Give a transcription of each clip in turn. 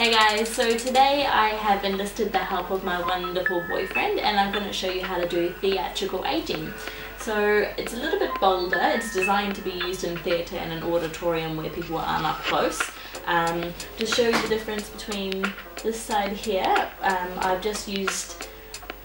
Hey guys, so today I have enlisted the help of my wonderful boyfriend and I'm going to show you how to do theatrical aging. So it's a little bit bolder, it's designed to be used in theatre and an auditorium where people aren't up close. To show you the difference between this side here, I've just used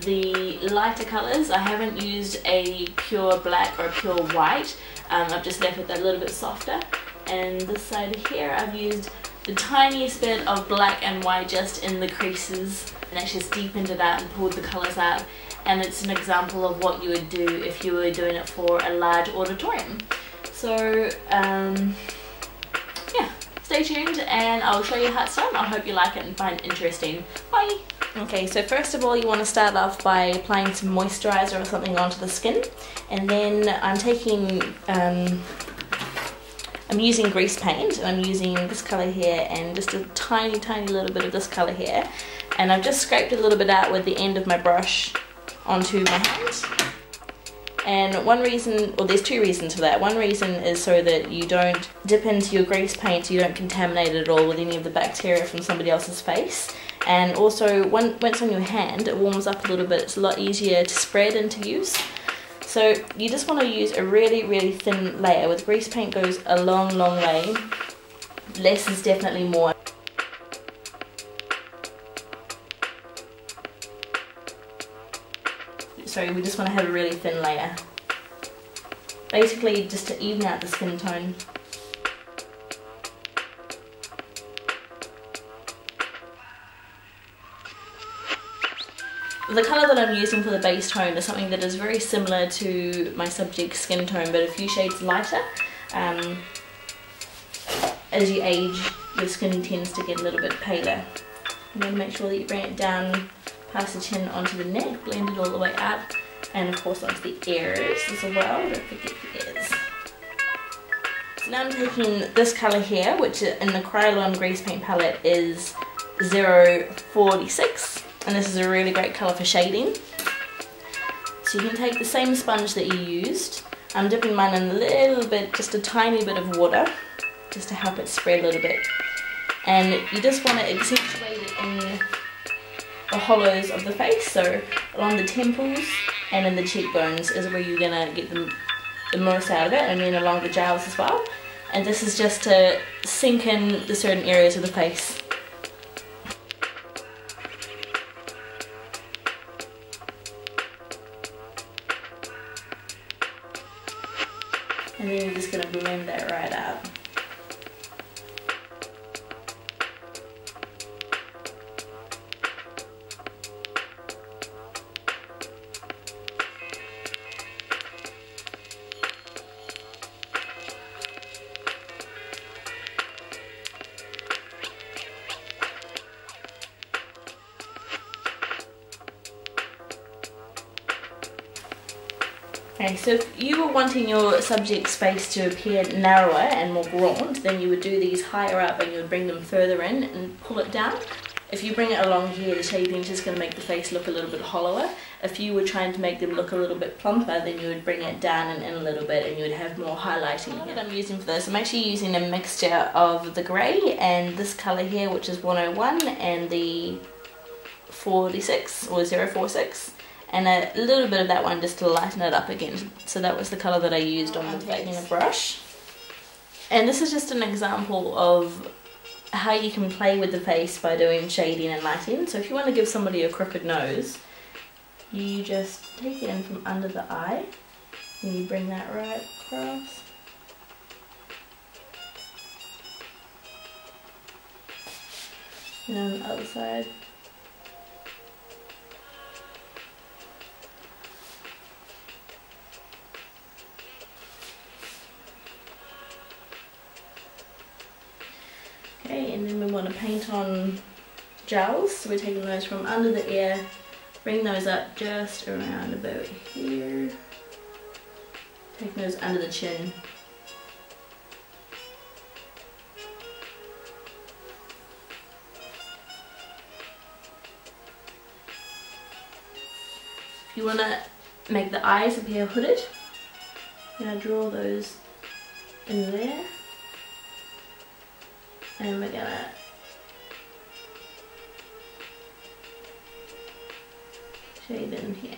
the lighter colours. I haven't used a pure black or a pure white, I've just left it a little bit softer. And this side here I've used the tiniest bit of black and white just in the creases, and actually just deepened it out and pulled the colours out, and it's an example of what you would do if you were doing it for a large auditorium. So yeah, stay tuned and I'll show you how it's done. I hope you like it and find it interesting. Bye! Okay, so first of all you want to start off by applying some moisturiser or something onto the skin, and then I'm using grease paint. I'm using this colour here and just a tiny little bit of this colour here, and I've just scraped a little bit out with the end of my brush onto my hand. And one reason, or there's two reasons for that. One reason is so that you don't dip into your grease paint, so you don't contaminate it at all with any of the bacteria from somebody else's face. And also once on your hand it warms up a little bit, it's a lot easier to spread and to use. So you just want to use a really thin layer. With grease paint goes a long way. Less is definitely more. So we just want to have a really thin layer. Basically just to even out the skin tone. The colour that I'm using for the base tone is something that is very similar to my subject's skin tone, but a few shades lighter. As you age, your skin tends to get a little bit paler. And then make sure that you bring it down past the chin onto the neck, blend it all the way out, and of course onto the ears as well. Don't forget the ears. So now I'm taking this colour here, which in the Kryolan grease paint palette is 046. And this is a really great colour for shading. So you can take the same sponge that you used. I'm dipping mine in a little bit, just a tiny bit of water, just to help it spread a little bit. And you just want to accentuate it in the hollows of the face, so along the temples and in the cheekbones is where you're going to get the most out of it, and then along the jowls as well. And this is just to sink in the certain areas of the face. And then you're just going to blend that right out. Okay, so if you were wanting your subject's face to appear narrower and more grown, then you would do these higher up and you would bring them further in and pull it down. If you bring it along here, the shading is just going to make the face look a little bit hollower. If you were trying to make them look a little bit plumper, then you would bring it down and in a little bit and you would have more highlighting here. What I'm using for this, I'm actually using a mixture of the grey and this colour here, which is 101, and the 46 or 046. And a little bit of that one just to lighten it up again. So that was the colour that I used on the face. Taking a brush. And this is just an example of how you can play with the face by doing shading and lighting. So if you want to give somebody a crooked nose, you just take it in from under the eye and you bring that right across. And on the other side. Okay, and then we want to paint on jowls, so we're taking those from under the ear, bring those up just around about here, taking those under the chin. If you want to make the eyes appear hooded, I'm going to draw those in there. And we're gonna shade in here.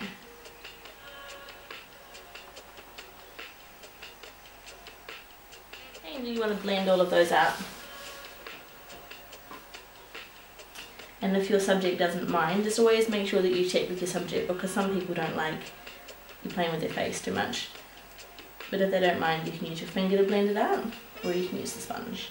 And you want to blend all of those out. And if your subject doesn't mind, just always make sure that you check with your subject, because some people don't like you playing with their face too much. But if they don't mind, you can use your finger to blend it out, or you can use the sponge.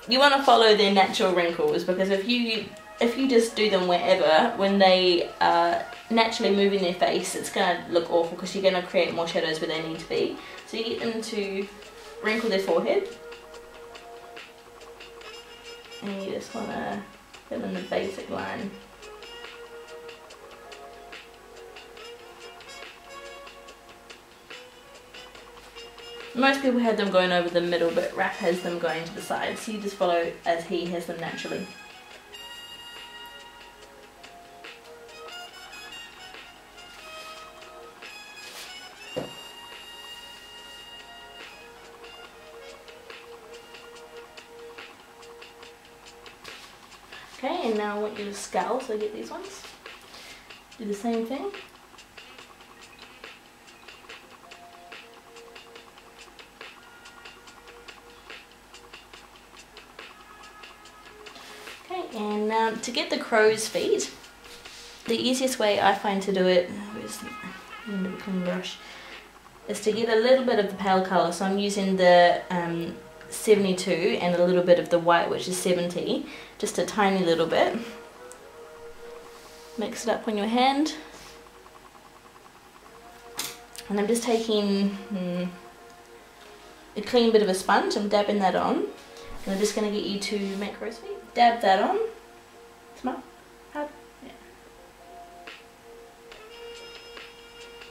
You want to follow their natural wrinkles, because if you just do them wherever, when they are naturally moving their face, it's going to look awful, because you're going to create more shadows where they need to be. So you get them to wrinkle their forehead, and you just want to fill in the basic line. Most people have them going over the middle, but Rap has them going to the sides, so you just follow as he has them naturally. Okay, and now I want you to scowl, so get these ones. Do the same thing. And now to get the crow's feet, the easiest way I find to do it, where's the end of the clean brush, is to get a little bit of the pale colour. So I'm using the 72 and a little bit of the white, which is 70, just a tiny little bit. Mix it up on your hand. And I'm just taking a clean bit of a sponge, I'm dabbing that on. And I'm just going to get you to make crow's feet. Dab that on. Smell. Hard. Yeah.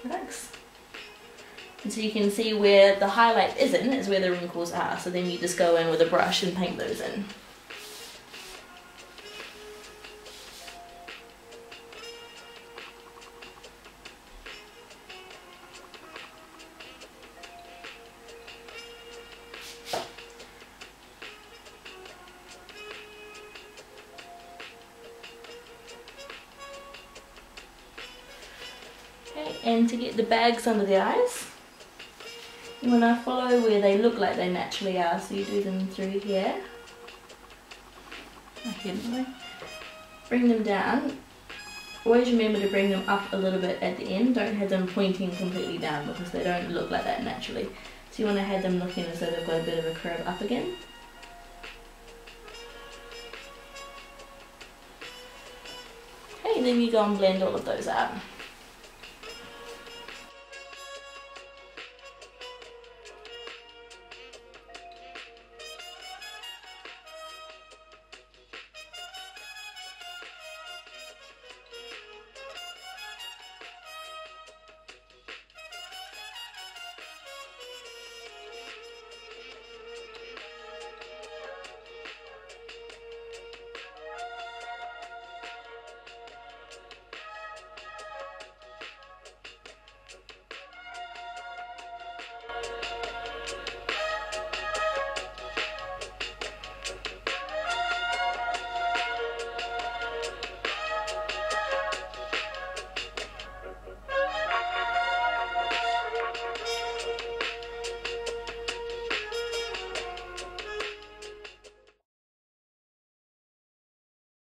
Relax. And so you can see where the highlight isn't, is where the wrinkles are. So then you just go in with a brush and paint those in. And to get the bags under the eyes, you want to follow where they look like they naturally are, so you do them through here. Bring them down. Always remember to bring them up a little bit at the end. Don't have them pointing completely down, because they don't look like that naturally. So you want to have them looking as though they've got a bit of a curve up again. Okay, and then you go and blend all of those out.